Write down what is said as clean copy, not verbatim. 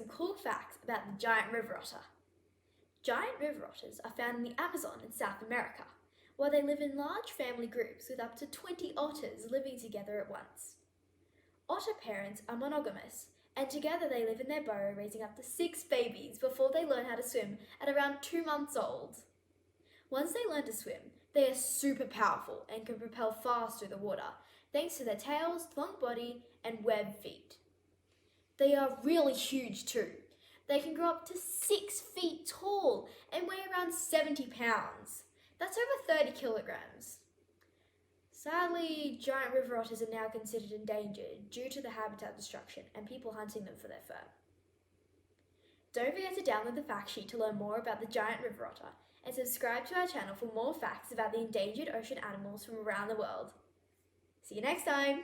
some cool facts about the giant river otter. Giant river otters are found in the Amazon in South America, where they live in large family groups with up to 20 otters living together at once. Otter parents are monogamous, and together they live in their burrow raising up to 6 babies before they learn how to swim at around 2 months old. Once they learn to swim, they are super powerful and can propel fast through the water, thanks to their tails, long body, and webbed feet. They are really huge too. They can grow up to 6 feet tall and weigh around 70 pounds. That's over 30 kilograms. Sadly, giant river otters are now considered endangered due to the habitat destruction and people hunting them for their fur. Don't forget to download the fact sheet to learn more about the giant river otter and subscribe to our channel for more facts about the endangered ocean animals from around the world. See you next time!